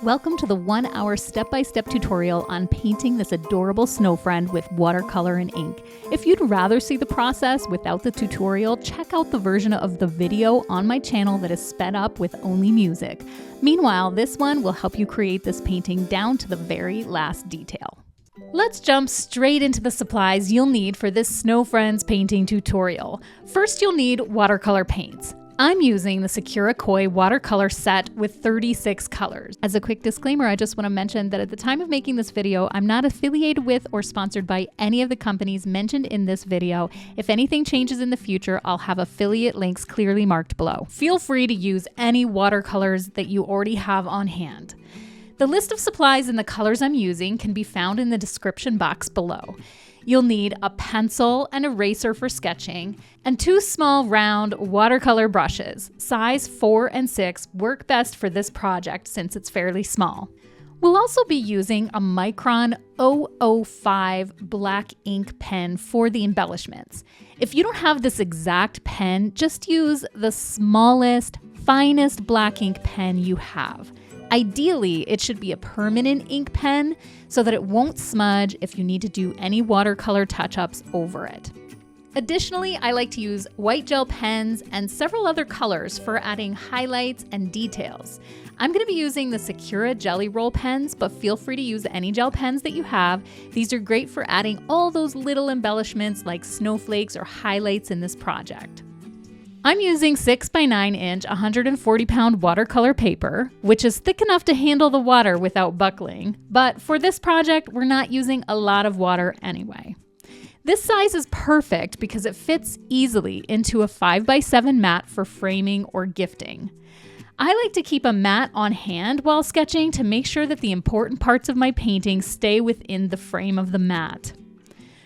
Welcome to the 1-hour step-by-step tutorial on painting this adorable snow friend with watercolor and ink. If you'd rather see the process without the tutorial, check out the version of the video on my channel that is sped up with only music. Meanwhile, this one will help you create this painting down to the very last detail. Let's jump straight into the supplies you'll need for this Snow Friends painting tutorial. First, you'll need watercolor paints. I'm using the Sakura Koi Watercolor Set with 36 colors. As a quick disclaimer, I just want to mention that at the time of making this video, I'm not affiliated with or sponsored by any of the companies mentioned in this video. If anything changes in the future, I'll have affiliate links clearly marked below. Feel free to use any watercolors that you already have on hand. The list of supplies and the colors I'm using can be found in the description box below. You'll need a pencil and eraser for sketching, and 2 small round watercolor brushes. Size 4 and 6 work best for this project since it's fairly small. We'll also be using a Micron 005 black ink pen for the embellishments. If you don't have this exact pen, just use the smallest, finest black ink pen you have. Ideally, it should be a permanent ink pen so that it won't smudge if you need to do any watercolor touch-ups over it. Additionally, I like to use white gel pens and several other colors for adding highlights and details. I'm going to be using the Sakura Gelly Roll Pens, but feel free to use any gel pens that you have. These are great for adding all those little embellishments like snowflakes or highlights in this project. I'm using 6 by 9 inch 140 pound watercolor paper, which is thick enough to handle the water without buckling, but for this project, we're not using a lot of water anyway. This size is perfect because it fits easily into a 5 by 7 mat for framing or gifting. I like to keep a mat on hand while sketching to make sure that the important parts of my painting stay within the frame of the mat.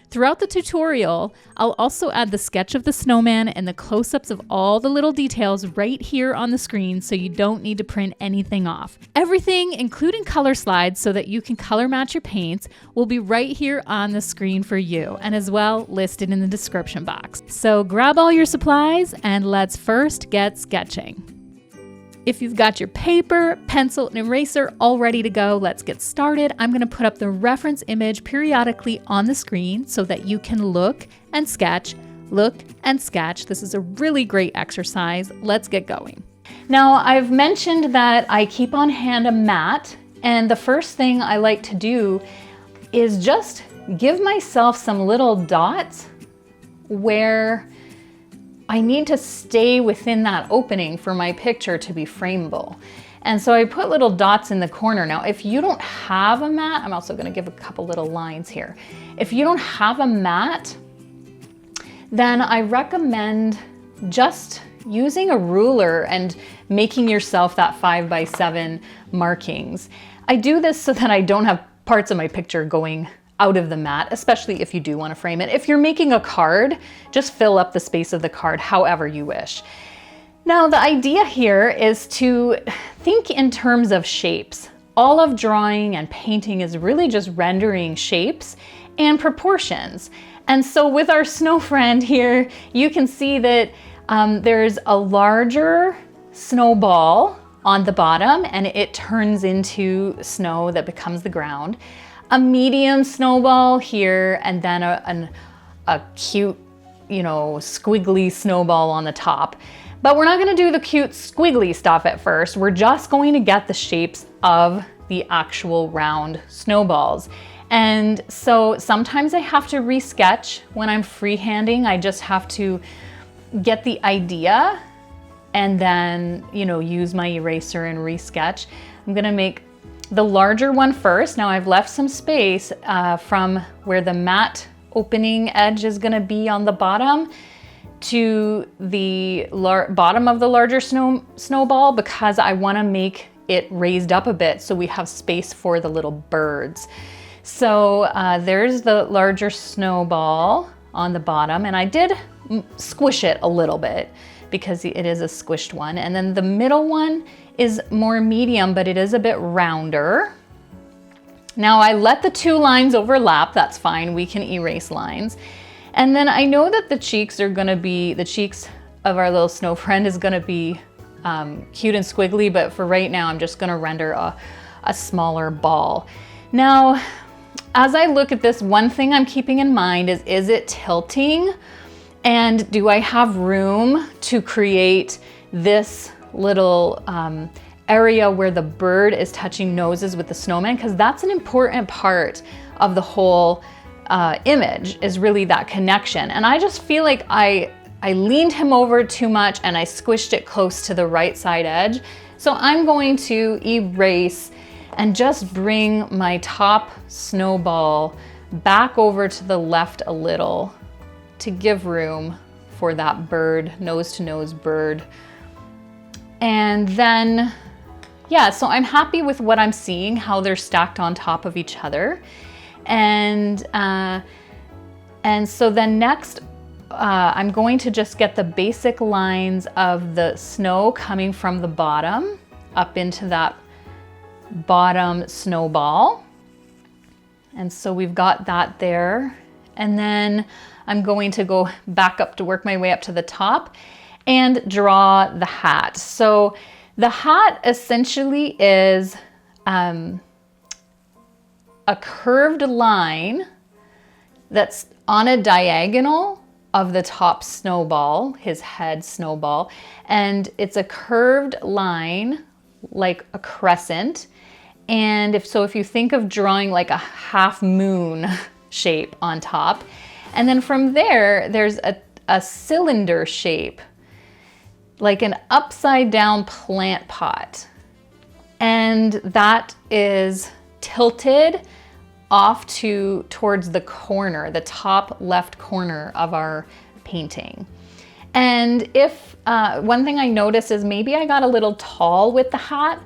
Throughout the tutorial, I'll also add the sketch of the snowman and the close-ups of all the little details right here on the screen so you don't need to print anything off. Everything, including color slides so that you can color match your paints, will be right here on the screen for you, and as well listed in the description box. So grab all your supplies and let's first get sketching. If you've got your paper, pencil, and eraser all ready to go, let's get started. I'm going to put up the reference image periodically on the screen so that you can look and sketch, look and sketch. This is a really great exercise. Let's get going. Now, I've mentioned that I keep on hand a mat, and the first thing I like to do is just give myself some little dots where I need to stay within that opening for my picture to be frameable. And so I put little dots in the corner. Now, if you don't have a mat, I'm also going to give a couple little lines here. If you don't have a mat, then I recommend just using a ruler and making yourself that 5 by 7 markings. I do this so that I don't have parts of my picture going out of the mat, especially if you do want to frame it. If you're making a card, just fill up the space of the card however you wish. Now, the idea here is to think in terms of shapes. All of drawing and painting is really just rendering shapes and proportions. And so with our snow friend here, you can see that there's a larger snowball on the bottom and it turns into snow that becomes the ground. A medium snowball here, and then a cute, squiggly snowball on the top. But we're not gonna do the cute squiggly stuff at first. We're just going to get the shapes of the actual round snowballs. And so sometimes I have to resketch when I'm freehanding. I just have to get the idea and then, use my eraser and resketch. I'm gonna make the larger one first. Now I've left some space from where the matte opening edge is gonna be on the bottom to the bottom of the larger snowball because I wanna make it raised up a bit so we have space for the little birds. So there's the larger snowball on the bottom, and I did squish it a little bit because it is a squished one. And then the middle one is more medium, but it is a bit rounder. Now I let the 2 lines overlap, that's fine, we can erase lines. And then I know that the cheeks of our little snow friend is gonna be cute and squiggly, but for right now I'm just gonna render a smaller ball. Now, as I look at this, one thing I'm keeping in mind is it tilting? And do I have room to create this little area where the bird is touching noses with the snowman? Because that's an important part of the whole image, is really that connection. And I just feel like I leaned him over too much and I squished it close to the right side edge. So I'm going to erase and just bring my top snowball back over to the left a little to give room for that bird, nose to nose bird. And then, yeah, so I'm happy with what I'm seeing, how they're stacked on top of each other. And so then next, I'm going to just get the basic lines of the snow coming from the bottom up into that bottom snowball. And so we've got that there. And then I'm going to go back up to work my way up to the top and draw the hat. So the hat essentially is a curved line that's on a diagonal of the top snowball, his head snowball, and it's a curved line like a crescent. And if you think of drawing like a half moon shape on top, and then from there, there's a cylinder shape, like an upside down plant pot. And that is tilted off towards the corner, the top left corner of our painting. And if one thing I noticed is maybe I got a little tall with the hat,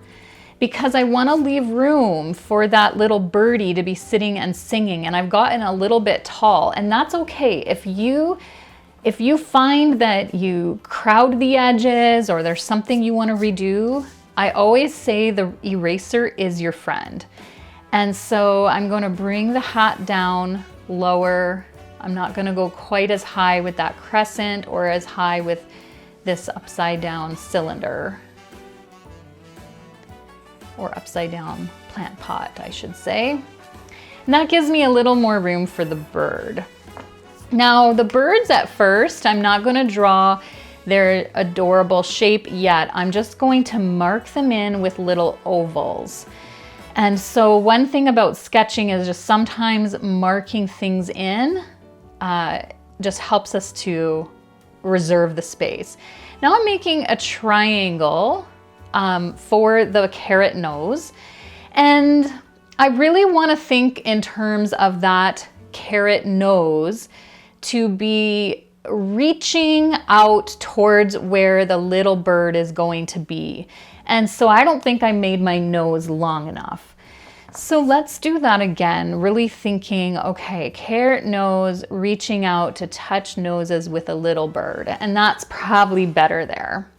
because I want to leave room for that little birdie to be sitting and singing, and I've gotten a little bit tall, and that's okay. If you find that you crowd the edges or there's something you want to redo, I always say the eraser is your friend. And so I'm going to bring the hat down lower. I'm not going to go quite as high with that crescent or as high with this upside down cylinder. Or upside down plant pot, I should say. And that gives me a little more room for the bird. Now the birds at first, I'm not gonna draw their adorable shape yet. I'm just going to mark them in with little ovals. And so one thing about sketching is just sometimes marking things in just helps us to reserve the space. Now I'm making a triangle for the carrot nose. And I really want to think in terms of that carrot nose to be reaching out towards where the little bird is going to be. And so I don't think I made my nose long enough. So let's do that again, really thinking, okay, carrot nose, reaching out to touch noses with a little bird. And that's probably better there.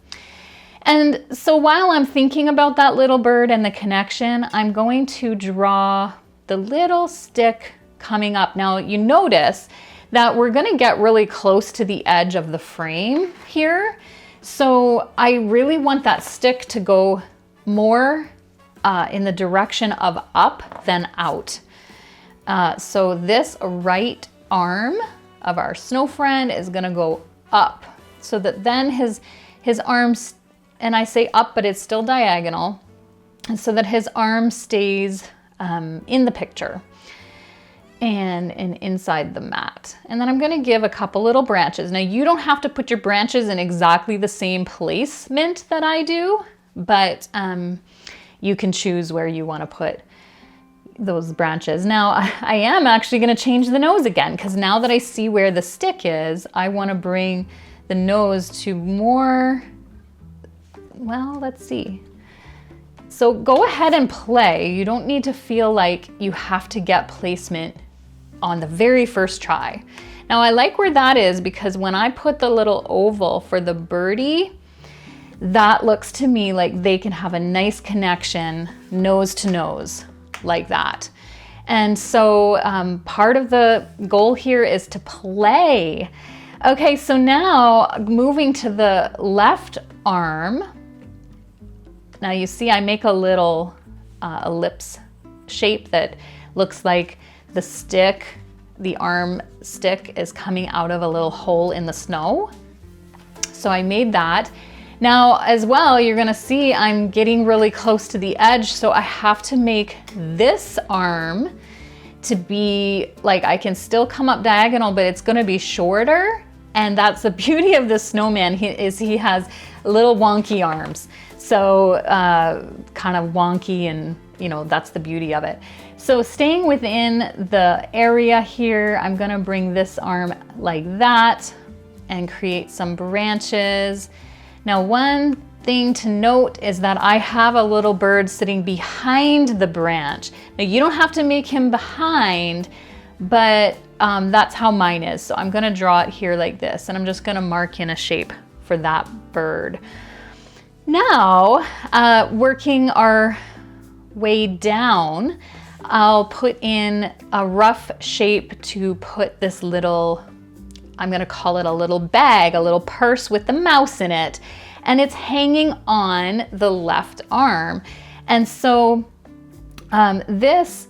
And so while I'm thinking about that little bird and the connection, I'm going to draw the little stick coming up. Now you notice that we're going to get really close to the edge of the frame here. So I really want that stick to go more in the direction of up than out. So this right arm of our snow friend is going to go up so that then his arms, and I say up, but it's still diagonal, and so that his arm stays in the picture and inside the mat. And then I'm gonna give a couple little branches. Now you don't have to put your branches in exactly the same placement that I do, but you can choose where you wanna put those branches. Now I am actually gonna change the nose again, because now that I see where the stick is, I wanna bring the nose to more, well, let's see. So go ahead and play. You don't need to feel like you have to get placement on the very first try. Now I like where that is, because when I put the little oval for the birdie, that looks to me like they can have a nice connection nose to nose like that. And so part of the goal here is to play. Okay, so now moving to the left arm. Now you see I make a little ellipse shape that looks like the stick, the arm stick is coming out of a little hole in the snow. So I made that. Now as well, you're gonna see I'm getting really close to the edge, so I have to make this arm to be like, I can still come up diagonal, but it's gonna be shorter. And that's the beauty of this snowman, he has little wonky arms. So kind of wonky, and you know, that's the beauty of it. So staying within the area here, I'm gonna bring this arm like that and create some branches. Now, one thing to note is that I have a little bird sitting behind the branch. Now, you don't have to make him behind, but that's how mine is. So I'm gonna draw it here like this, and I'm just gonna mark in a shape for that bird. Now, working our way down, I'll put in a rough shape to put this little, I'm gonna call it a little bag, a little purse with the mouse in it, and it's hanging on the left arm. And so this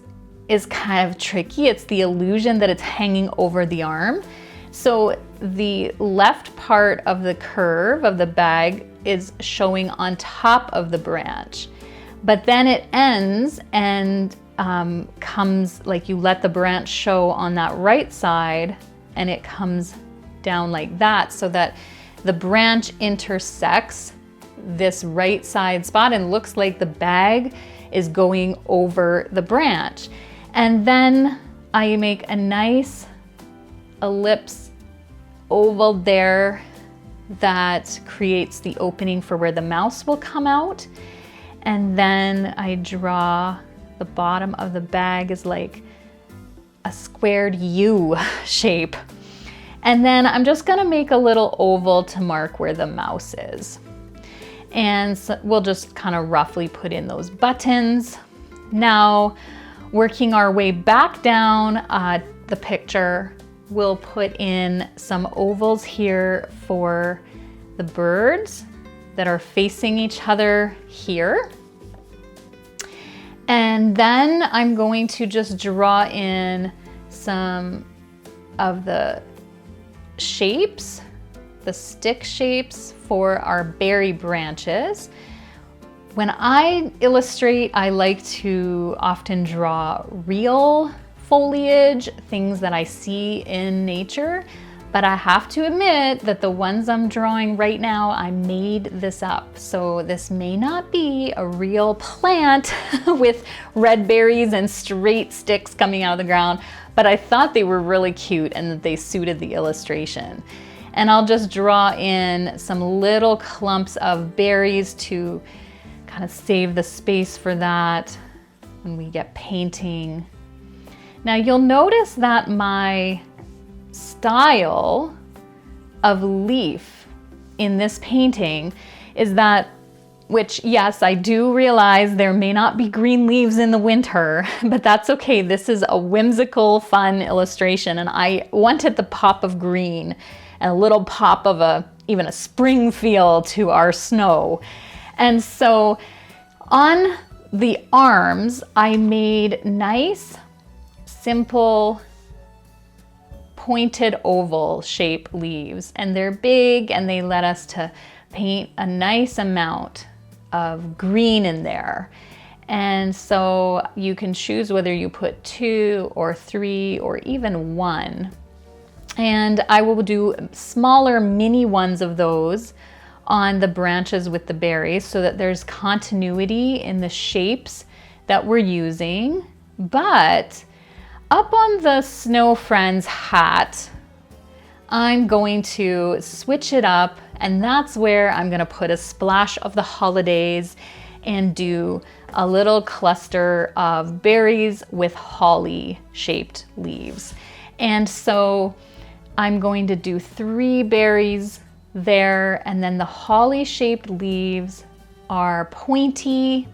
is kind of tricky. It's the illusion that it's hanging over the arm. So the left part of the curve of the bag is showing on top of the branch, but then it ends and comes, like, you let the branch show on that right side, and it comes down like that, so that the branch intersects this right side spot and looks like the bag is going over the branch. And then I make a nice ellipse oval there that creates the opening for where the mouse will come out. And then I draw the bottom of the bag is like a squared U shape. And then I'm just gonna make a little oval to mark where the mouse is. And so we'll just kind of roughly put in those buttons. Now, working our way back down the picture, we'll put in some ovals here for the birds that are facing each other here. And then I'm going to just draw in some of the shapes, the stick shapes for our berry branches. When I illustrate, I like to often draw real foliage, things that I see in nature, but I have to admit that the ones I'm drawing right now, I made this up. So this may not be a real plant with red berries and straight sticks coming out of the ground, but I thought they were really cute and that they suited the illustration. And I'll just draw in some little clumps of berries to kind of save the space for that when we get painting. Now you'll notice that my style of leaf in this painting is that, which yes, I do realize there may not be green leaves in the winter, but that's okay. This is a whimsical, fun illustration, and I wanted the pop of green and a little pop of even a spring feel to our snow. And so on the arms, I made nice, simple, pointed oval shape leaves, and they're big, and they let us to paint a nice amount of green in there. And so you can choose whether you put 2 or 3 or even 1. And I will do smaller mini ones of those on the branches with the berries so that there's continuity in the shapes that we're using. But up on the Snow Friends hat, I'm going to switch it up, and that's where I'm gonna put a splash of the holidays and do a little cluster of berries with holly shaped leaves. And so I'm going to do 3 berries there, and then the holly shaped leaves are pointy,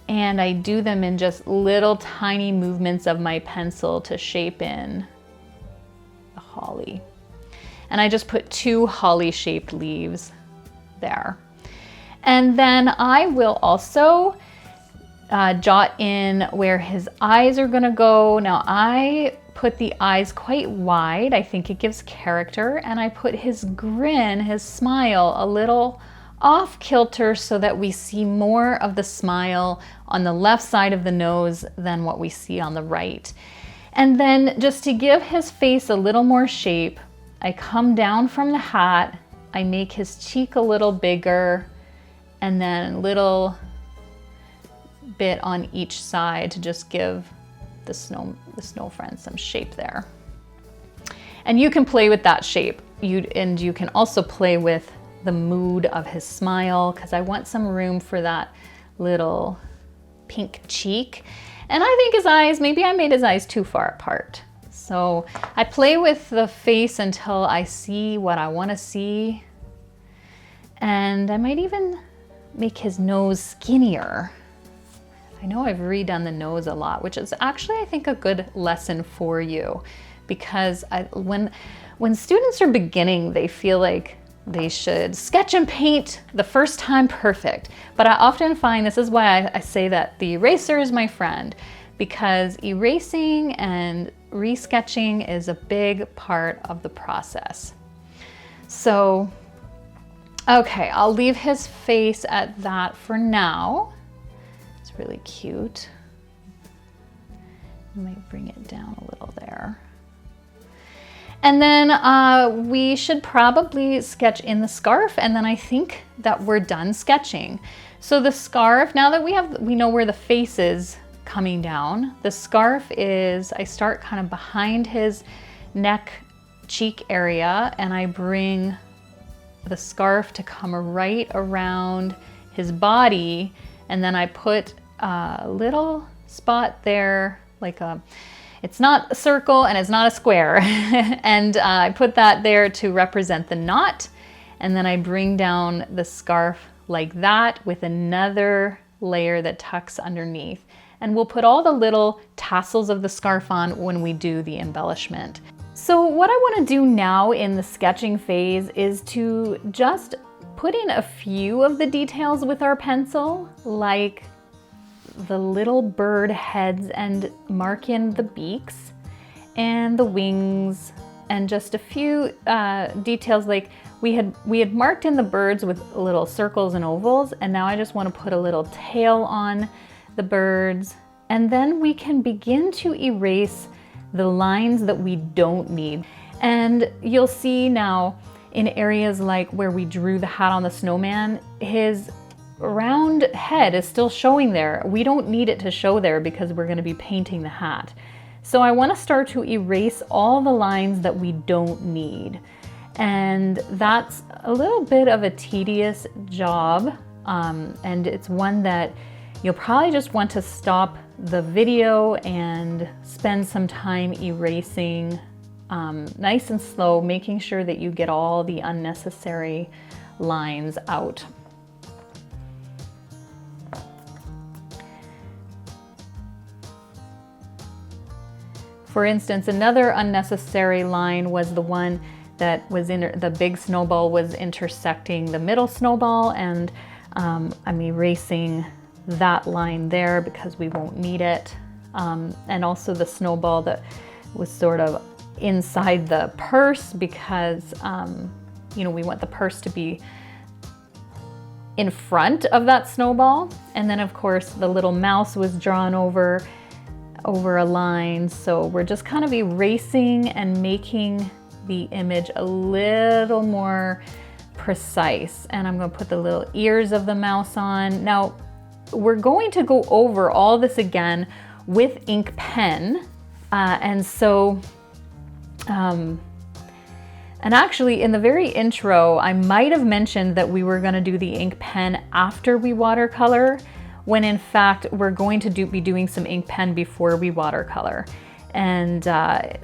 and I do them in just little tiny movements of my pencil to shape in the holly. And I just put 2 holly shaped leaves there. And then I will also jot in where his eyes are gonna go. Now I put the eyes quite wide. I think it gives character, and I put his grin, his smile, a little off kilter so that we see more of the smile on the left side of the nose than what we see on the right. And then just to give his face a little more shape, I come down from the hat, I make his cheek a little bigger, and then a little bit on each side to just give the snow friend some shape there. And you can play with that shape. And you can also play with the mood of his smile, because I want some room for that little pink cheek. And I think his eyes, maybe I made his eyes too far apart. So I play with the face until I see what I want to see. And I might even make his nose skinnier. I know I've redone the nose a lot, which is actually, I think, a good lesson for you, because when students are beginning, they feel like they should sketch and paint the first time perfect. But I often find, this is why I say that the eraser is my friend, because erasing and resketching is a big part of the process. So, okay, I'll leave his face at that for now. It's really cute. I might bring it down a little there. And then we should probably sketch in the scarf, and then I think that we're done sketching. So the scarf, now that we know where the face is coming down, the scarf is, I start kind of behind his neck cheek area, and I bring the scarf to come right around his body, and then I put a little spot there, like it's not a circle and it's not a square. And I put that there to represent the knot. And then I bring down the scarf like that with another layer that tucks underneath. And we'll put all the little tassels of the scarf on when we do the embellishment. So what I want to do now in the sketching phase is to just put in a few of the details with our pencil, like the little bird heads, and mark in the beaks and the wings, and just a few details. Like we had marked in the birds with little circles and ovals, and now I just want to put a little tail on the birds. And then we can begin to erase the lines that we don't need. And you'll see now in areas like where we drew the hat on the snowman, his round head is still showing there. We don't need it to show there because we're going to be painting the hat. So I want to start to erase all the lines that we don't need. And that's a little bit of a tedious job. And it's one that you'll probably just want to stop the video and spend some time erasing nice and slow, making sure that you get all the unnecessary lines out. For instance, another unnecessary line was the one that was in the big snowball was intersecting the middle snowball, and I'm erasing that line there because we won't need it. And also the snowball that was sort of inside the purse, because you know, we want the purse to be in front of that snowball. And then of course the little mouse was drawn over a line. So we're just kind of erasing and making the image a little more precise. And I'm going to put the little ears of the mouse on. Now we're going to go over all this again with ink pen. And actually in the very intro, I might have mentioned that we were going to do the ink pen after we watercolor, when in fact we're going to be doing some ink pen before we watercolor. And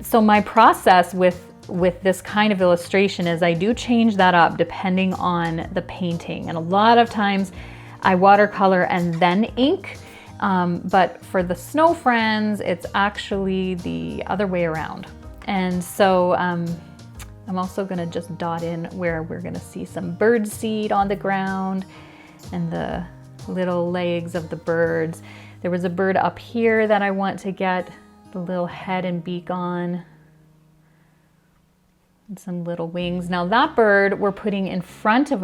so my process with this kind of illustration is I do change that up depending on the painting. And a lot of times I watercolor and then ink, but for the snow friends, it's actually the other way around. And so I'm also gonna just dot in where we're gonna see some bird seed on the ground and the little legs of the birds. There was a bird up here that I want to get the little head and beak on. And some little wings. Now that bird we're putting in front of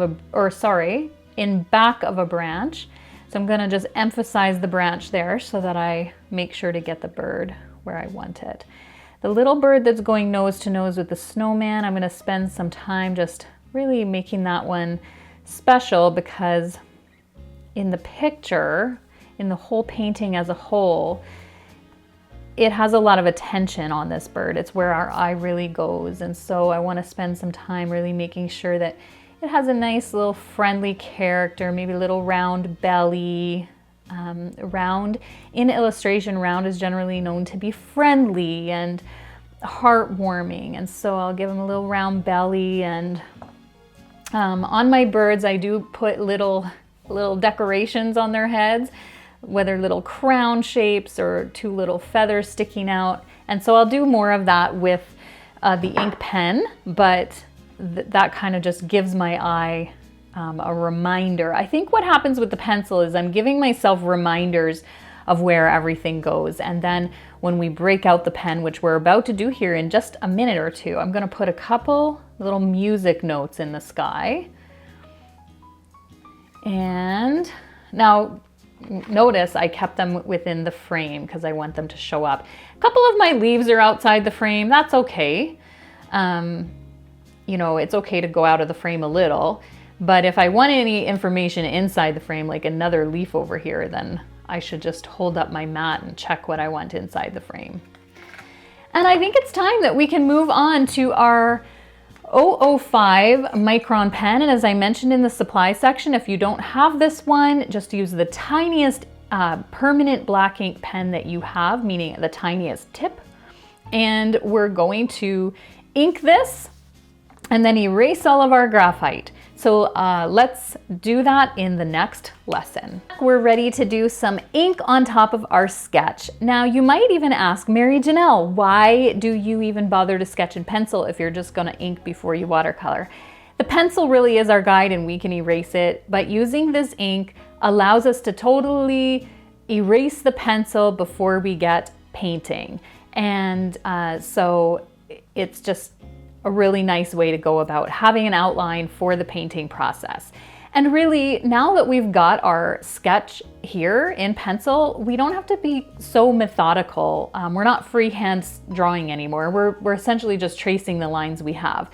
in back of a branch. So I'm gonna just emphasize the branch there so that I make sure to get the bird where I want it. The little bird that's going nose to nose with the snowman, I'm gonna spend some time just really making that one special, because in the picture, in the whole painting as a whole, it has a lot of attention on this bird. It's where our eye really goes. And so I want to spend some time really making sure that it has a nice little friendly character, maybe a little round belly. Round, in illustration, round is generally known to be friendly and heartwarming. And so I'll give him a little round belly. And on my birds, I do put little decorations on their heads, whether little crown shapes or two little feathers sticking out. And so I'll do more of that with the ink pen, but that kind of just gives my eye a reminder. I think what happens with the pencil is I'm giving myself reminders of where everything goes. And then when we break out the pen, which we're about to do here in just a minute or two, I'm gonna put a couple little music notes in the sky. And now, notice I kept them within the frame because I want them to show up. A couple of my leaves are outside the frame. That's okay. You know, it's okay to go out of the frame a little, but if I want any information inside the frame, like another leaf over here, then I should just hold up my mat and check what I want inside the frame. And I think it's time that we can move on to our 005 Micron pen. And as I mentioned in the supply section, if you don't have this one, just use the tiniest permanent black ink pen that you have, meaning the tiniest tip. And we're going to ink this and then erase all of our graphite. So let's do that in the next lesson. We're ready to do some ink on top of our sketch. Now you might even ask, Marijanel, why do you even bother to sketch in pencil if you're just gonna ink before you watercolor? The pencil really is our guide and we can erase it, but using this ink allows us to totally erase the pencil before we get painting. And so it's just a really nice way to go about having an outline for the painting process. And really, now that we've got our sketch here in pencil, we don't have to be so methodical. We're not freehand drawing anymore. We're essentially just tracing the lines we have.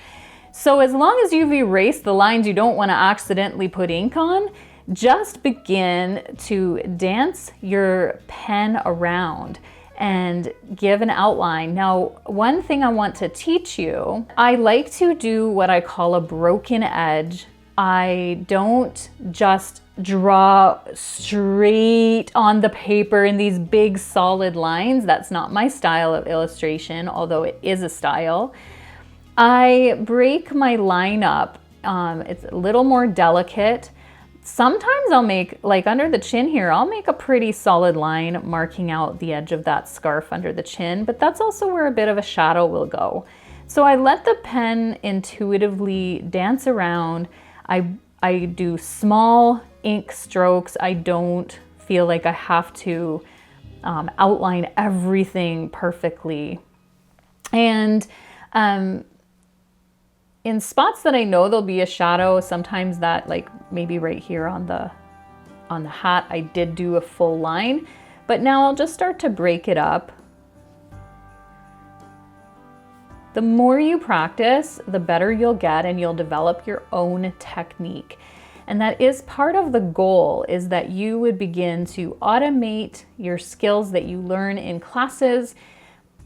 So as long as you've erased the lines you don't want to accidentally put ink on, just begin to dance your pen around and give an outline. Now, one thing I want to teach you, I like to do what I call a broken edge. I don't just draw straight on the paper in these big solid lines. That's not my style of illustration, although it is a style. I break my line up. It's a little more delicate. Sometimes I'll make, like under the chin here, I'll make a pretty solid line marking out the edge of that scarf under the chin, but that's also where a bit of a shadow will go. So I let the pen intuitively dance around. I do small ink strokes. I don't feel like I have to outline everything perfectly. And in spots that I know there'll be a shadow, sometimes that, like maybe right here on the hat, I did do a full line, but now I'll just start to break it up. The more you practice, the better you'll get and you'll develop your own technique. And that is part of the goal, is that you would begin to automate your skills that you learn in classes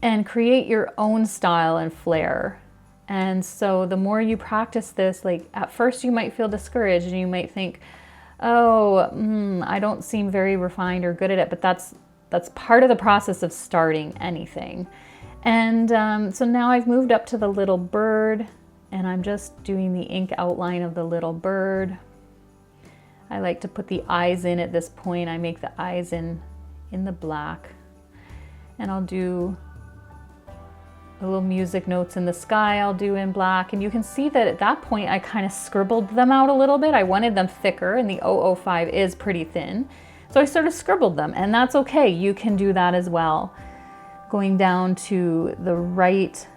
and create your own style and flair. And so the more you practice this, like at first you might feel discouraged and you might think, oh, I don't seem very refined or good at it, but that's part of the process of starting anything. And so now I've moved up to the little bird and I'm just doing the ink outline of the little bird. I like to put the eyes in at this point. I make the eyes in the black, and I'll do the little music notes in the sky I'll do in black. And you can see that at that point I kind of scribbled them out a little bit. I wanted them thicker, and the 005 is pretty thin. So I sort of scribbled them, and that's okay. You can do that as well. Going down to the right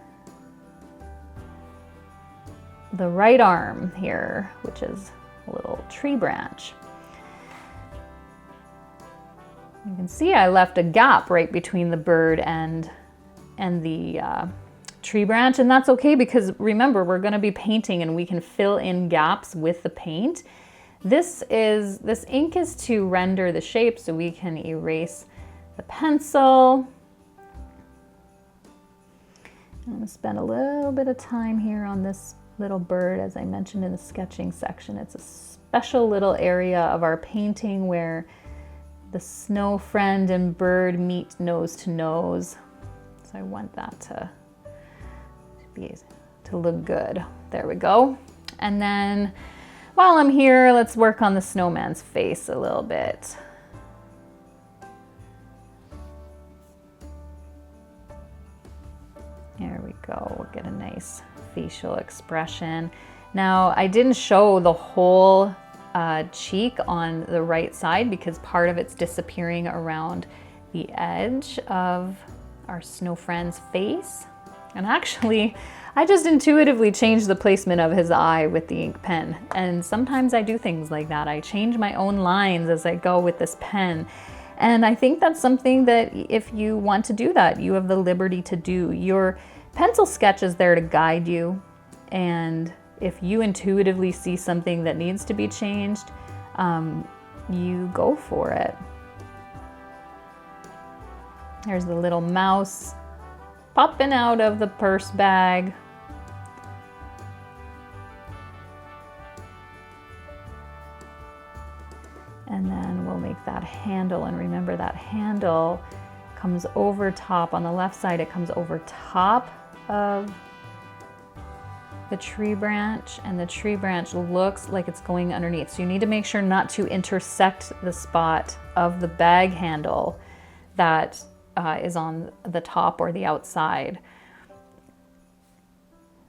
arm here, which is a little tree branch. You can see I left a gap right between the bird and the tree branch, and that's okay because remember, we're going to be painting and we can fill in gaps with the paint. This ink is to render the shape, so we can erase the pencil. I'm going to spend a little bit of time here on this little bird, as I mentioned in the sketching section. It's a special little area of our painting where the snow friend and bird meet nose to nose. So I want that to look good. There we go. And then while I'm here, let's work on the snowman's face a little bit. There we go. We'll get a nice facial expression. Now, I didn't show the whole cheek on the right side because part of it's disappearing around the edge of our snow friend's face. And actually, I just intuitively changed the placement of his eye with the ink pen. And sometimes I do things like that. I change my own lines as I go with this pen. And I think that's something that if you want to do that, you have the liberty to do. Your pencil sketch is there to guide you. And if you intuitively see something that needs to be changed, you go for it. There's the little mouse popping out of the purse bag. And then we'll make that handle, and remember that handle comes over top. On the left side, it comes over top of the tree branch, and the tree branch looks like it's going underneath. So you need to make sure not to intersect the spot of the bag handle that is on the top or the outside.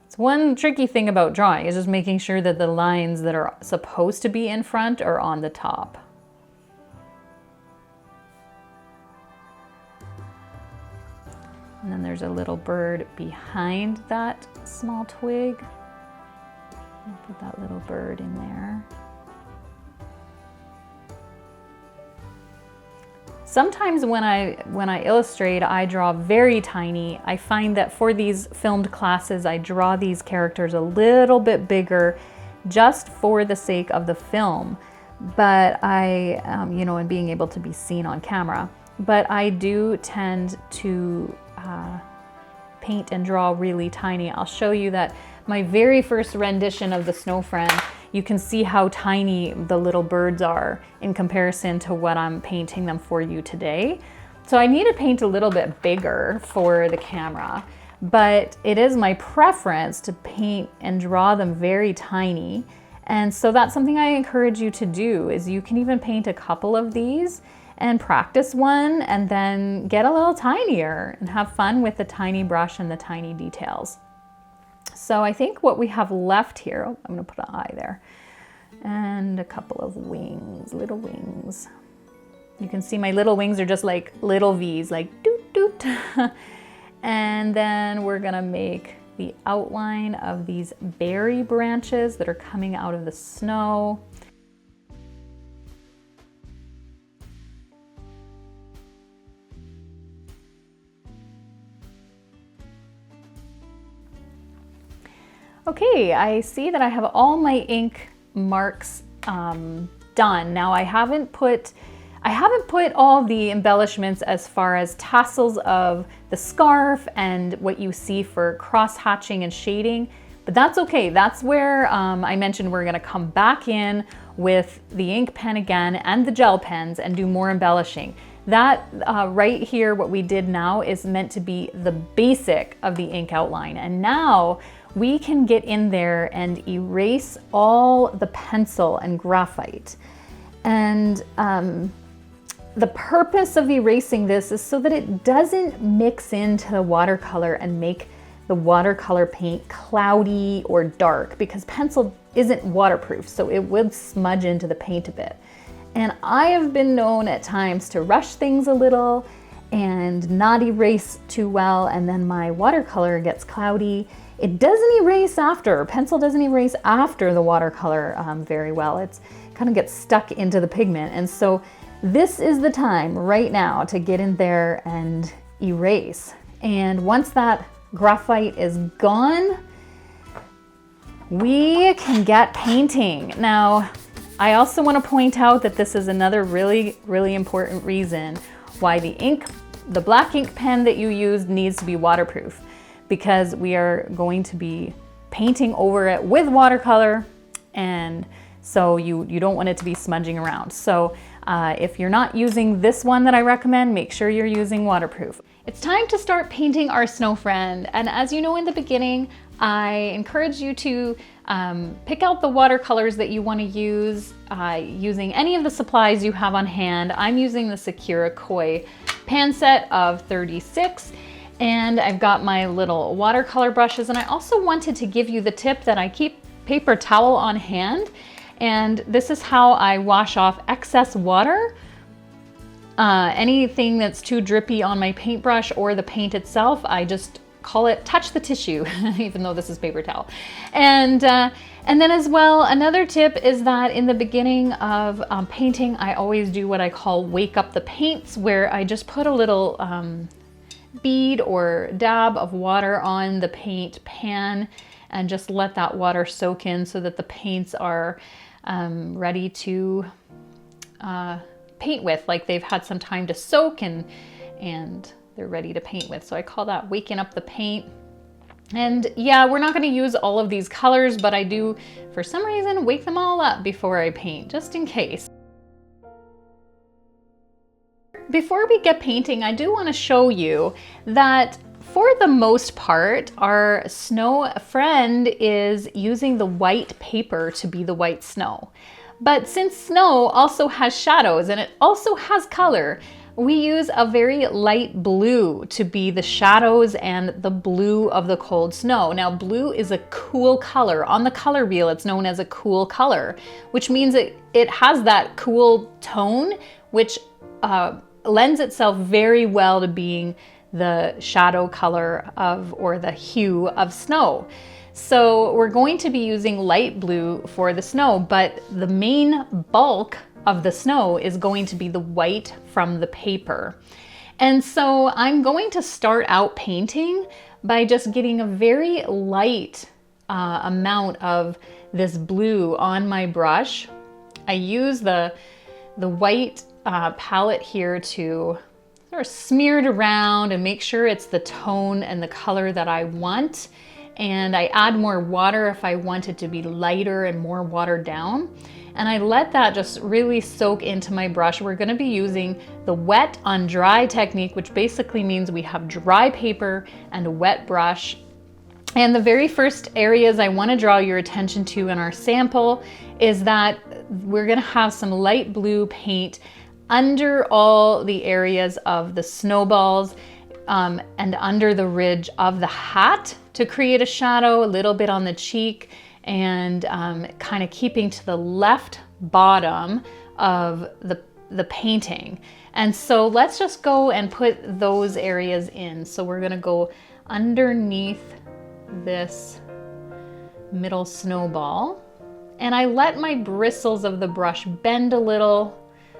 It's one tricky thing about drawing is just making sure that the lines that are supposed to be in front are on the top. And then there's a little bird behind that small twig. I'll put that little bird in there. Sometimes when I illustrate, I draw very tiny. I find that for these filmed classes, I draw these characters a little bit bigger just for the sake of the film, but and being able to be seen on camera. But I do tend to paint and draw really tiny. I'll show you that my very first rendition of the snow friend, you can see how tiny the little birds are in comparison to what I'm painting them for you today. So I need to paint a little bit bigger for the camera, but it is my preference to paint and draw them very tiny. And so that's something I encourage you to do, is you can even paint a couple of these and practice one and then get a little tinier and have fun with the tiny brush and the tiny details. So I think what we have left here, I'm gonna put an eye there, and a couple of wings, little wings. You can see my little wings are just like little V's, like doot doot. And then we're gonna make the outline of these berry branches that are coming out of the snow. Okay, I see that I have all my ink marks done. Now I haven't put all the embellishments as far as tassels of the scarf and what you see for cross hatching and shading, but that's okay. That's where I mentioned we're gonna come back in with the ink pen again and the gel pens and do more embellishing. That right here, what we did now is meant to be the basic of the ink outline. And now we can get in there and erase all the pencil and graphite. And the purpose of erasing this is so that it doesn't mix into the watercolor and make the watercolor paint cloudy or dark, because pencil isn't waterproof, so it would smudge into the paint a bit. And I have been known at times to rush things a little and not erase too well, and then my watercolor gets cloudy. It doesn't erase after, pencil doesn't erase after the watercolor very well. It's kind of gets stuck into the pigment. And so this is the time right now to get in there and erase. And once that graphite is gone, we can get painting. Now, I also want to point out that this is another really, really important reason why the black ink pen that you use needs to be waterproof, because we are going to be painting over it with watercolor, and so you don't want it to be smudging around. So if you're not using this one that I recommend, make sure you're using waterproof. It's time to start painting our snow friend, and as you know in the beginning, I encourage you to pick out the watercolors that you want to use using any of the supplies you have on hand. I'm using the Sakura Koi pan set of 36, and I've got my little watercolor brushes, and I also wanted to give you the tip that I keep paper towel on hand, and this is how I wash off excess water. Anything that's too drippy on my paintbrush or the paint itself, I just call it touch the tissue, even though this is paper towel. And then as well, another tip is that in the beginning of painting, I always do what I call wake up the paints, where I just put a little bead or dab of water on the paint pan and just let that water soak in so that the paints are ready to paint with, like they've had some time to soak and they're ready to paint with. So I call that waking up the paint. And yeah, we're not going to use all of these colors, but I do, for some reason, wake them all up before I paint, just in case. Before we get painting, I do want to show you that for the most part, our snow friend is using the white paper to be the white snow. But since snow also has shadows and it also has color, we use a very light blue to be the shadows and the blue of the cold snow. Now, blue is a cool color. On the color wheel, it's known as a cool color, which means it has that cool tone, which lends itself very well to being the shadow color of, or the hue of snow. So we're going to be using light blue for the snow, but the main bulk of the snow is going to be the white from the paper. And so I'm going to start out painting by just getting a very light amount of this blue on my brush. I use the white palette here to sort of smear it around and make sure it's the tone and the color that I want. And I add more water if I want it to be lighter and more watered down. And I let that just really soak into my brush. We're gonna be using the wet on dry technique, which basically means we have dry paper and a wet brush. And the very first areas I wanna draw your attention to in our sample is that we're gonna have some light blue paint under all the areas of the snowballs and under the ridge of the hat to create a shadow, a little bit on the cheek, and kind of keeping to the left bottom of the painting. And so let's just go and put those areas in. So we're gonna go underneath this middle snowball, and I let my bristles of the brush bend a little.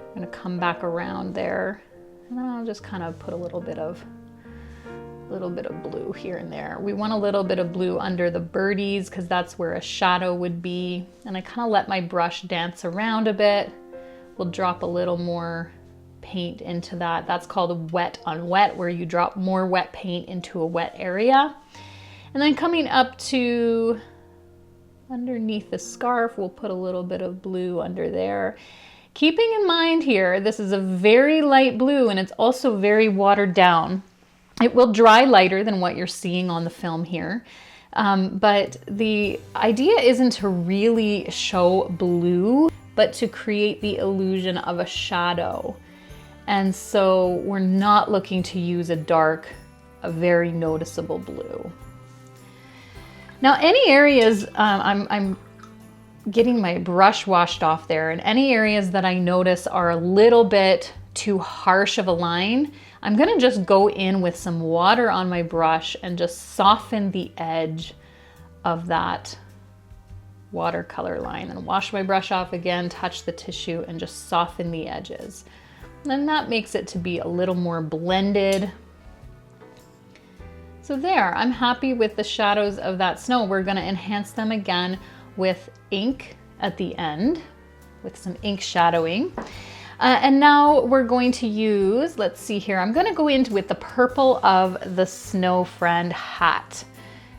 I'm gonna come back around there, and then I'll just kind of put a little bit of blue here and there. We want a little bit of blue under the birdies because that's where a shadow would be. And I kind of let my brush dance around a bit. We'll drop a little more paint into that. That's called a wet on wet, where you drop more wet paint into a wet area. And then coming up to underneath the scarf, we'll put a little bit of blue under there. Keeping in mind here, this is a very light blue and it's also very watered down. It will dry lighter than what you're seeing on the film here. But the idea isn't to really show blue, but to create the illusion of a shadow. And so we're not looking to use a very noticeable blue. Now, any areas I'm getting my brush washed off there, and any areas that I notice are a little bit too harsh of a line, I'm gonna just go in with some water on my brush and just soften the edge of that watercolor line, and wash my brush off again, touch the tissue, and just soften the edges. And then that makes it to be a little more blended. So there, I'm happy with the shadows of that snow. We're gonna enhance them again with ink at the end, with some ink shadowing. And now we're going to use, let's see here, I'm gonna go into with the purple of the Snow Friend hat.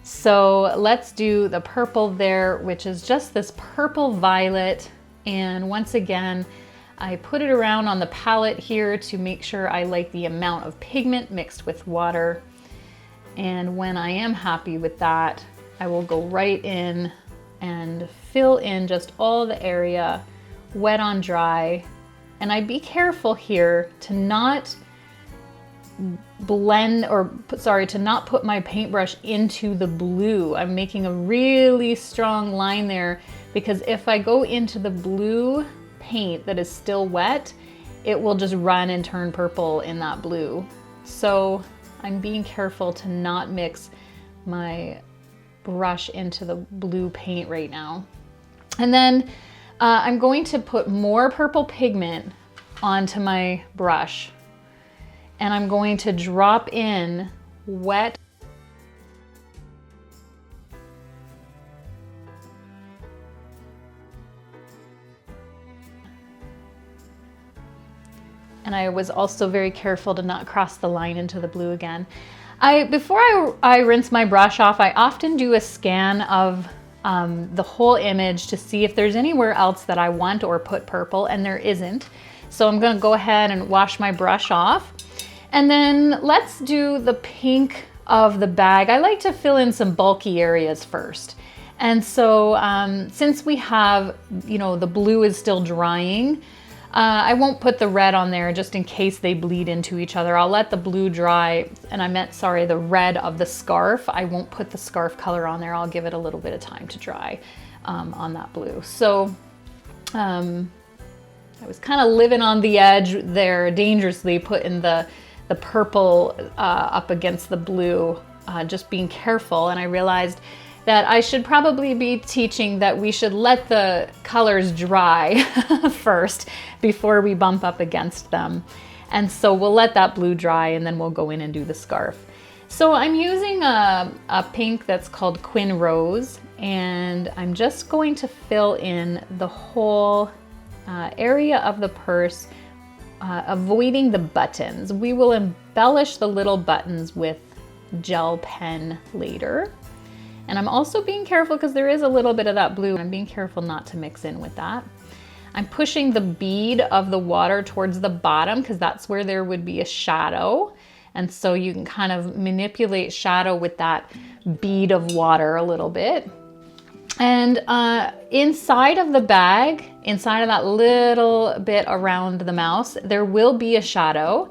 So let's do the purple there, which is just this purple violet. And once again, I put it around on the palette here to make sure I like the amount of pigment mixed with water. And when I am happy with that, I will go right in and fill in just all the area, wet on dry. And I'd be careful here to not blend, or sorry, to not put my paintbrush into the blue. I'm making a really strong line there, because if I go into the blue paint that is still wet, it will just run and turn purple in that blue. So I'm being careful to not mix my brush into the blue paint right now. And then I'm going to put more purple pigment onto my brush, and I'm going to drop in wet and I was also very careful to not cross the line into the blue again. Before I rinse my brush off, I often do a scan of the whole image to see if there's anywhere else that I want or put purple, and there isn't. So I'm gonna go ahead and wash my brush off. And then let's do the pink of the bag. I like to fill in some bulky areas first. And so since we have, you know, the blue is still drying, I won't put the red on there just in case they bleed into each other. I'll let the blue dry, and I meant, sorry, the red of the scarf. I won't put the scarf color on there. I'll give it a little bit of time to dry on that blue. So I was kind of living on the edge there, dangerously putting the purple up against the blue, just being careful. And I realized that I should probably be teaching that we should let the colors dry first before we bump up against them. And so we'll let that blue dry, and then we'll go in and do the scarf. So I'm using a pink that's called Quin Rose, and I'm just going to fill in the whole area of the purse, avoiding the buttons. We will embellish the little buttons with gel pen later. And I'm also being careful because there is a little bit of that blue. I'm being careful not to mix in with that. I'm pushing the bead of the water towards the bottom because that's where there would be a shadow. And so you can kind of manipulate shadow with that bead of water a little bit. And inside of the bag, inside of that little bit around the mouse, there will be a shadow.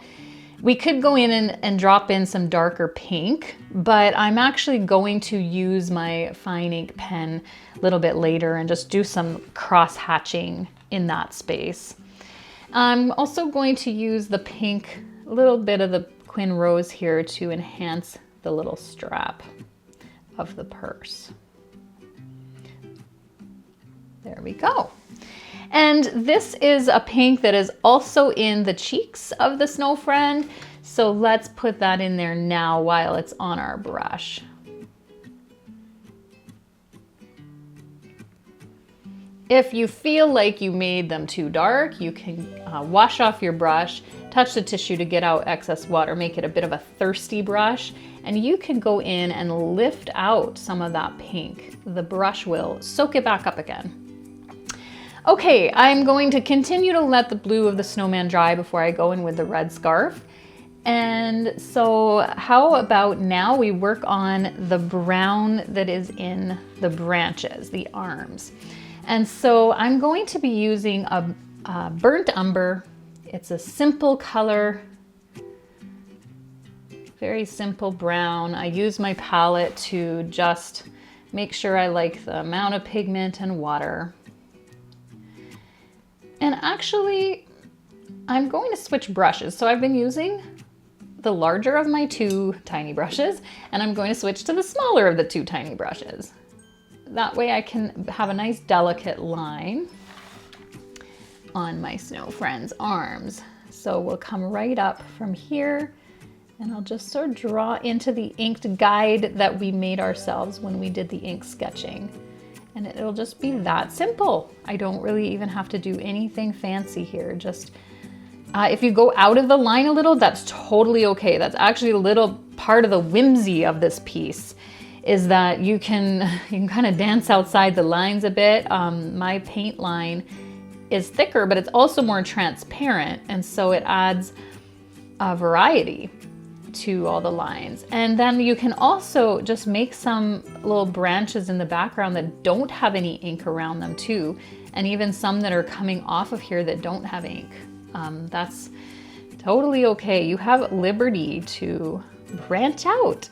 We could go in and drop in some darker pink, but I'm actually going to use my fine ink pen a little bit later and just do some cross hatching in that space. I'm also going to use the pink, a little bit of the Quin Rose here to enhance the little strap of the purse. There we go. And this is a pink that is also in the cheeks of the Snow Friend. So let's put that in there now while it's on our brush. If you feel like you made them too dark, you can wash off your brush, touch the tissue to get out excess water, make it a bit of a thirsty brush, and you can go in and lift out some of that pink. The brush will soak it back up again. Okay, I'm going to continue to let the blue of the snowman dry before I go in with the red scarf. And so how about now we work on the brown that is in the branches, the arms. And so I'm going to be using a burnt umber. It's a simple color, very simple brown. I use my palette to just make sure I like the amount of pigment and water. And actually, I'm going to switch brushes. So I've been using the larger of my 2 tiny brushes, and I'm going to switch to the smaller of the 2 tiny brushes. That way I can have a nice delicate line on my snow friend's arms. So we'll come right up from here, and I'll just sort of draw into the inked guide that we made ourselves when we did the ink sketching. And it'll just be that simple. I don't really even have to do anything fancy here. Just if you go out of the line a little, that's totally okay. That's actually a little part of the whimsy of this piece, is that you can kind of dance outside the lines a bit. My paint line is thicker, but it's also more transparent, and so it adds a variety to all the lines. And then you can also just make some little branches in the background that don't have any ink around them too, and even some that are coming off of here that don't have ink. That's totally okay. You have liberty to branch out.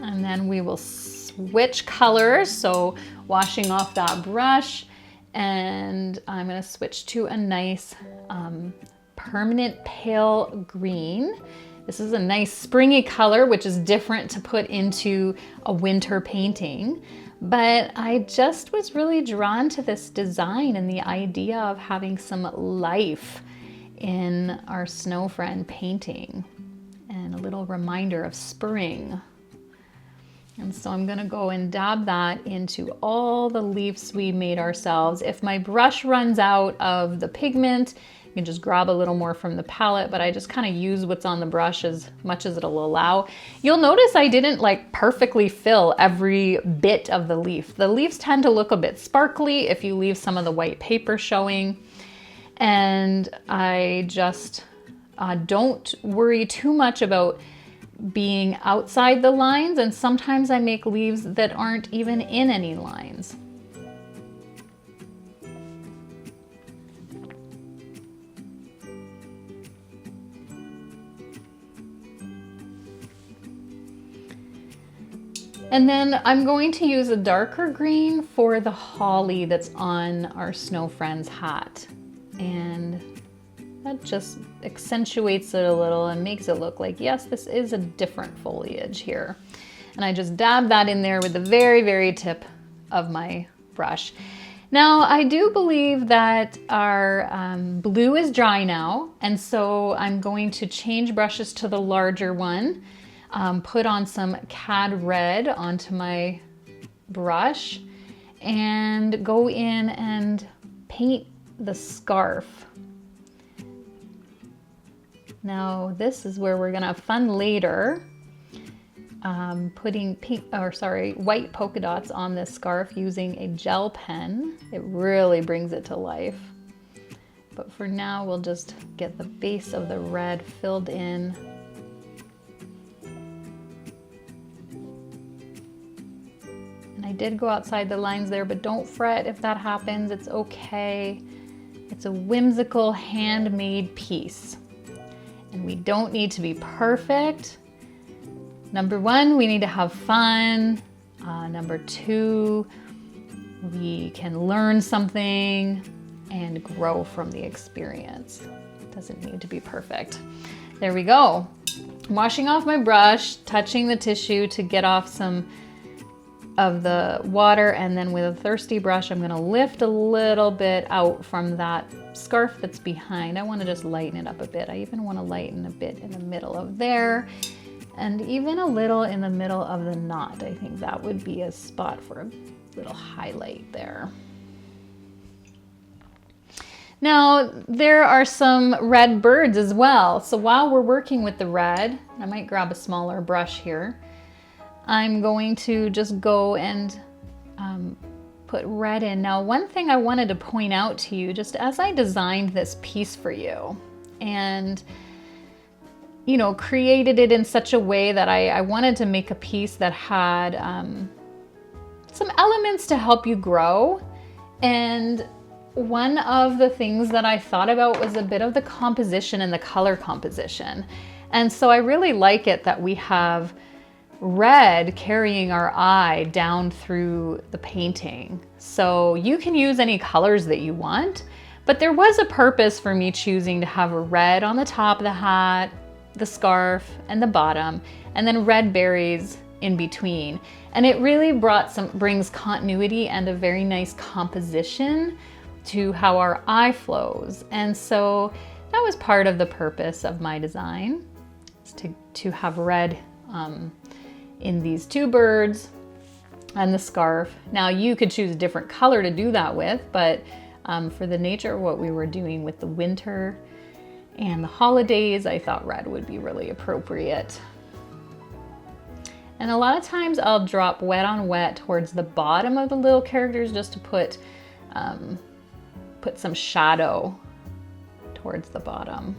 And then we will switch colors. So washing off that brush, and I'm going to switch to a nice permanent pale green. This is a nice springy color, which is different to put into a winter painting. But I just was really drawn to this design and the idea of having some life in our snow friend painting, and a little reminder of spring. And so I'm gonna go and dab that into all the leaves we made ourselves. If my brush runs out of the pigment, you can just grab a little more from the palette, but I just kind of use what's on the brush as much as it'll allow. You'll notice I didn't like perfectly fill every bit of the leaf. The leaves tend to look a bit sparkly if you leave some of the white paper showing. And I just don't worry too much about being outside the lines, and sometimes I make leaves that aren't even in any lines. And then I'm going to use a darker green for the holly that's on our snow friend's hat. And that just accentuates it a little and makes it look like, yes, this is a different foliage here. And I just dab that in there with the very, very tip of my brush. Now, I do believe that our blue is dry now, and so I'm going to change brushes to the larger one. Put on some cad red onto my brush and go in and paint the scarf. Now this is where we're gonna have fun later, putting white polka dots on this scarf using a gel pen. It really brings it to life. But for now, we'll just get the base of the red filled in. I did go outside the lines there, but don't fret if that happens, it's okay. It's a whimsical handmade piece, and we don't need to be perfect. Number one, we need to have fun. Number two, we can learn something and grow from the experience. It doesn't need to be perfect. There we go. I'm washing off my brush, touching the tissue to get off some of the water, and then with a thirsty brush, I'm gonna lift a little bit out from that scarf that's behind. I wanna just lighten it up a bit. I even wanna lighten a bit in the middle of there, and even a little in the middle of the knot. I think that would be a spot for a little highlight there. Now, there are some red birds as well. So while we're working with the red, I might grab a smaller brush here. I'm going to just go and put red in. Now, one thing I wanted to point out to you, just as I designed this piece for you and, you know, created it in such a way that I wanted to make a piece that had some elements to help you grow. And one of the things that I thought about was a bit of the composition and the color composition. And so I really like it that we have red carrying our eye down through the painting. So you can use any colors that you want, but there was a purpose for me choosing to have a red on the top of the hat, the scarf, and the bottom, and then red berries in between. And it really brings continuity and a very nice composition to how our eye flows. And so that was part of the purpose of my design, is to have red in these two birds and the scarf. Now you could choose a different color to do that with, but for the nature of what we were doing with the winter and the holidays, I thought red would be really appropriate. And a lot of times I'll drop wet on wet towards the bottom of the little characters just to put some shadow towards the bottom.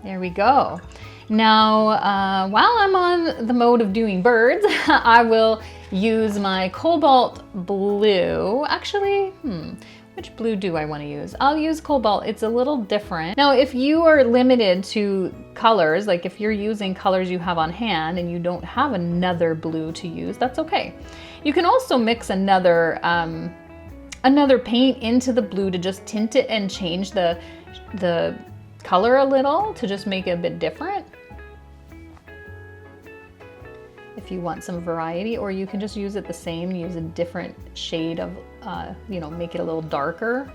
There we go. Now, while I'm on the mode of doing birds, I will use my cobalt blue. Actually, which blue do I want to use? I'll use cobalt. It's a little different. Now, if you are limited to colors, like if you're using colors you have on hand and you don't have another blue to use, that's okay. You can also mix another paint into the blue to just tint it and change the color a little to just make it a bit different. If you want some variety, or you can just use it the same, use a different shade of, make it a little darker.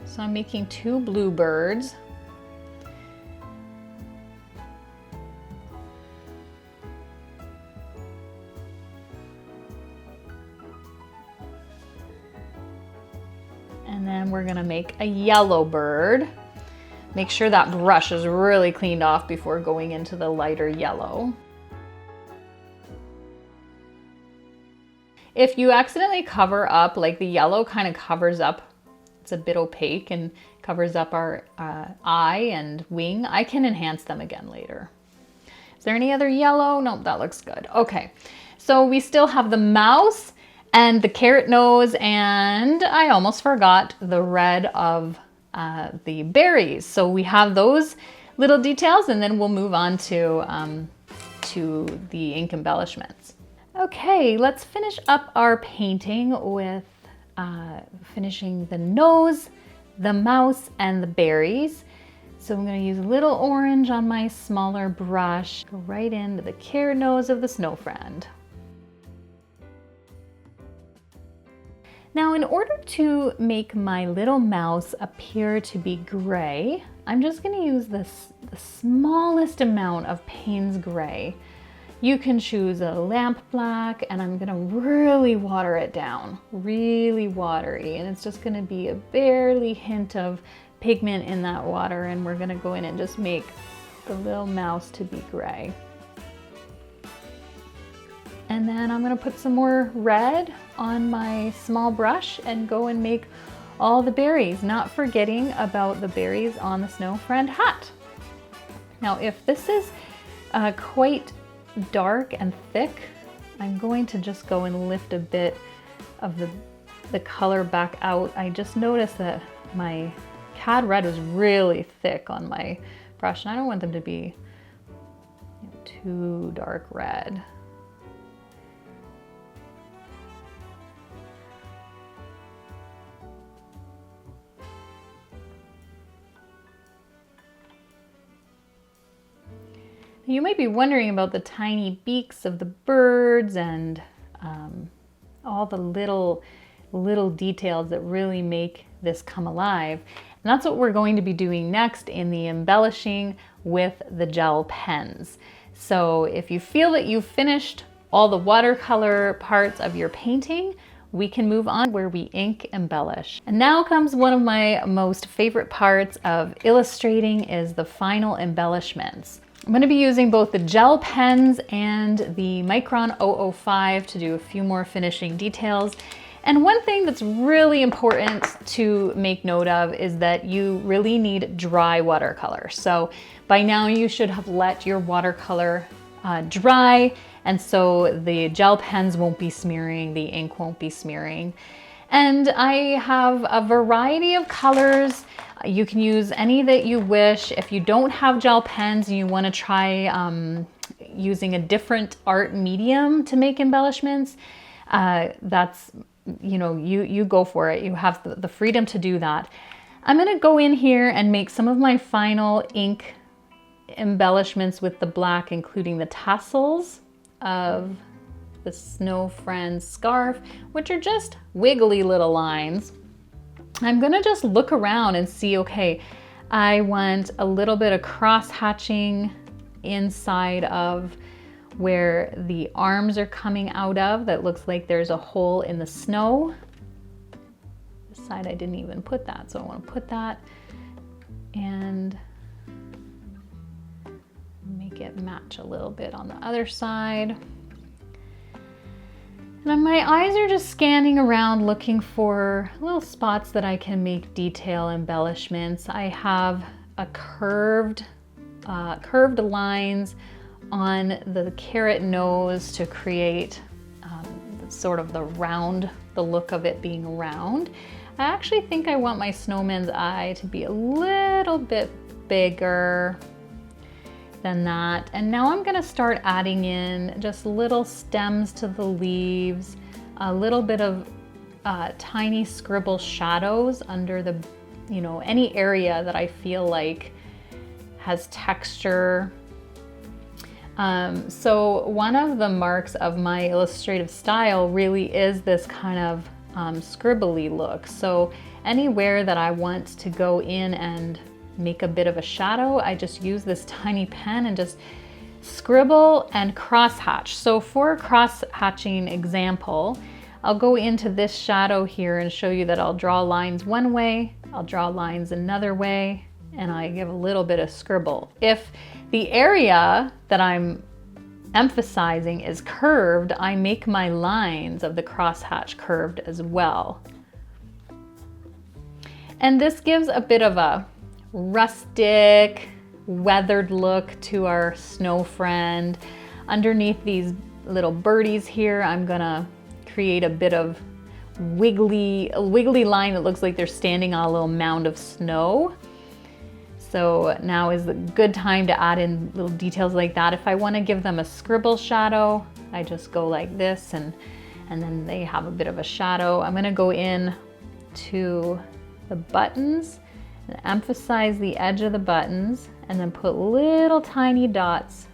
So I'm making 2 blue birds. And then we're gonna make a yellow bird. Make sure that brush is really cleaned off before going into the lighter yellow. If you accidentally cover up, like the yellow kind of covers up, it's a bit opaque and covers up our eye and wing, I can enhance them again later. Is there any other yellow? Nope, that looks good. Okay, so we still have the mouse and the carrot nose, and I almost forgot the red of the berries. So we have those little details, and then we'll move on to the ink embellishments. Okay, let's finish up our painting with finishing the nose, the mouse, and the berries. So I'm going to use a little orange on my smaller brush, go right into the carrot nose of the snow friend. Now, in order to make my little mouse appear to be gray, I'm just going to use the smallest amount of Payne's Gray. You can choose a lamp black, and I'm going to really water it down, really watery, and it's just going to be a barely hint of pigment in that water, and we're going to go in and just make the little mouse to be gray. And then I'm going to put some more red on my small brush and go and make all the berries, not forgetting about the berries on the snow friend hat. Now, if this is quite dark and thick, I'm going to just go and lift a bit of the color back out. I just noticed that my cad red was really thick on my brush, and I don't want them to be too dark red. You might be wondering about the tiny beaks of the birds and all the little details that really make this come alive. And that's what we're going to be doing next in the embellishing with the gel pens. So if you feel that you've finished all the watercolor parts of your painting, we can move on where we ink embellish. And now comes one of my most favorite parts of illustrating, is the final embellishments. I'm going to be using both the gel pens and the Micron 005 to do a few more finishing details. And one thing that's really important to make note of is that you really need dry watercolor. So by now you should have let your watercolor dry, and so the gel pens won't be smearing, the ink won't be smearing. And I have a variety of colors. You can use any that you wish. If you don't have gel pens and you want to try using a different art medium to make embellishments, that's, you know, you go for it. You have the freedom to do that. I'm going to go in here and make some of my final ink embellishments with the black, including the tassels of the Snow Friend scarf, which are just wiggly little lines. I'm gonna just look around and see, okay, I want a little bit of cross hatching inside of where the arms are coming out of. That looks like there's a hole in the snow. This side I didn't even put that, so I want to put that and make it match a little bit on the other side. And my eyes are just scanning around looking for little spots that I can make detail embellishments. I have a curved lines on the carrot nose to create sort of the round, the look of it being round. I actually think I want my snowman's eye to be a little bit bigger than that. And now I'm gonna start adding in just little stems to the leaves, a little bit of tiny scribble shadows under the, you know, any area that I feel like has texture. So one of the marks of my illustrative style really is this kind of scribbly look. So anywhere that I want to go in and make a bit of a shadow, I just use this tiny pen and just scribble and cross hatch. So for a cross hatching example, I'll go into this shadow here and show you that I'll draw lines one way, I'll draw lines another way, and I give a little bit of scribble. If the area that I'm emphasizing is curved, I make my lines of the crosshatch curved as well. And this gives a bit of a rustic, weathered look to our snow friend. Underneath these little birdies here, I'm gonna create a bit of a wiggly line that looks like they're standing on a little mound of snow. So now is a good time to add in little details like that. If I want to give them a scribble shadow, I just go like this and then they have a bit of a shadow. I'm going to go in to the buttons and emphasize the edge of the buttons and then put little tiny dots.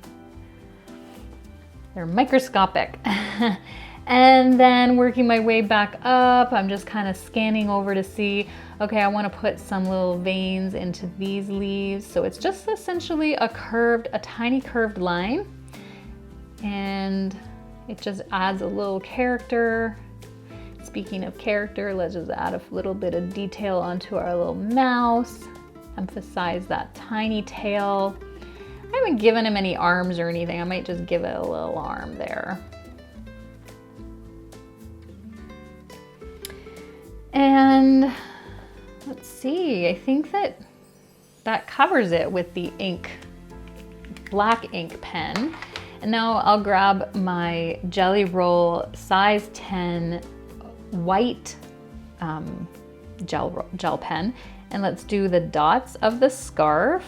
They're microscopic. And then working my way back up, I'm just kind of scanning over to see, okay, I want to put some little veins into these leaves. So it's just essentially a tiny curved line. And it just adds a little character. Speaking of character, let's just add a little bit of detail onto our little mouse. Emphasize that tiny tail. I haven't given him any arms or anything. I might just give it a little arm there. And let's see, I think that covers it with the black ink pen. And now I'll grab my Gelly Roll size 10 white gel pen, and let's do the dots of the scarf.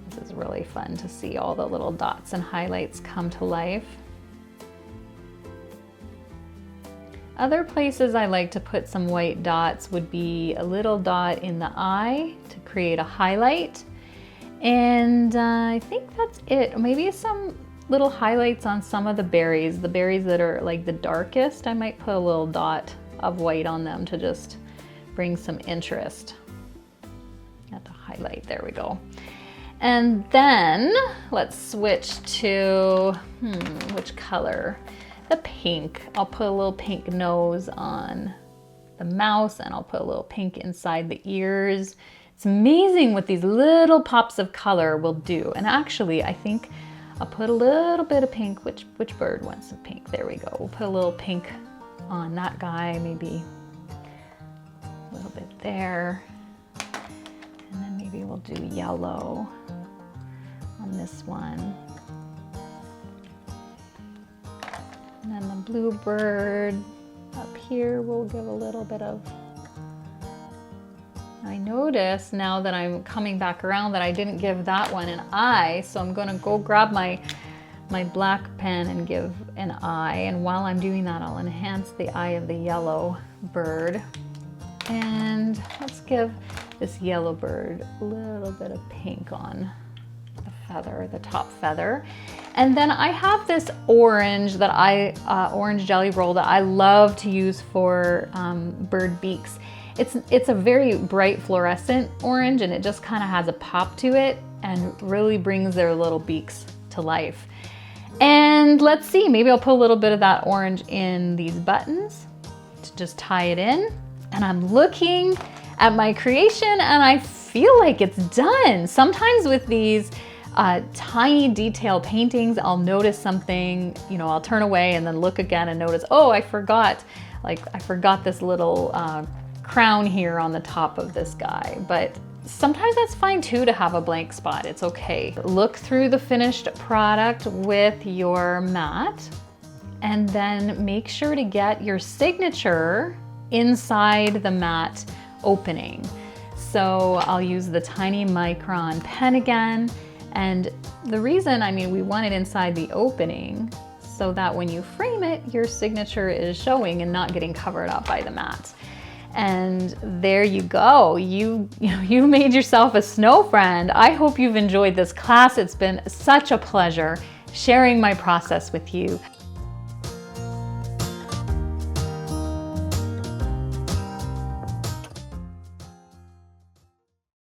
This is really fun to see all the little dots and highlights come to life. Other places I like to put some white dots would be a little dot in the eye to create a highlight. And I think that's it. Maybe some little highlights on some of the berries that are like the darkest. I might put a little dot of white on them to just bring some interest. Got to highlight, there we go. And then let's switch to, which color? The pink. I'll put a little pink nose on the mouse and I'll put a little pink inside the ears. It's amazing what these little pops of color will do. And actually, I think I'll put a little bit of pink. Which bird wants some pink? There we go. We'll put a little pink on that guy, maybe a little bit there. And then maybe we'll do yellow on this one. And then the blue bird, Up here, we'll give a little bit of... I notice now that I'm coming back around that I didn't give that one an eye, so I'm gonna go grab my black pen and give an eye. And while I'm doing that, I'll enhance the eye of the yellow bird. And let's give this yellow bird a little bit of pink on the feather, the top feather. And then I have this orange that orange jelly roll that I love to use for bird beaks. It's a very bright fluorescent orange, and it just kind of has a pop to it and really brings their little beaks to life. And let's see, maybe I'll put a little bit of that orange in these buttons to just tie it in. And I'm looking at my creation and I feel like it's done. Sometimes with these tiny detail paintings, I'll notice something, you know, I'll turn away and then look again and notice, oh, I forgot this little crown here on the top of this guy. But sometimes that's fine too, to have a blank spot. It's okay. Look through the finished product with your mat and then make sure to get your signature inside the mat opening. So I'll use the tiny Micron pen again. And the reason, I mean, we want it inside the opening so that when you frame it, your signature is showing and not getting covered up by the mat. And there you go. You made yourself a snow friend. I hope you've enjoyed this class. It's been such a pleasure sharing my process with you.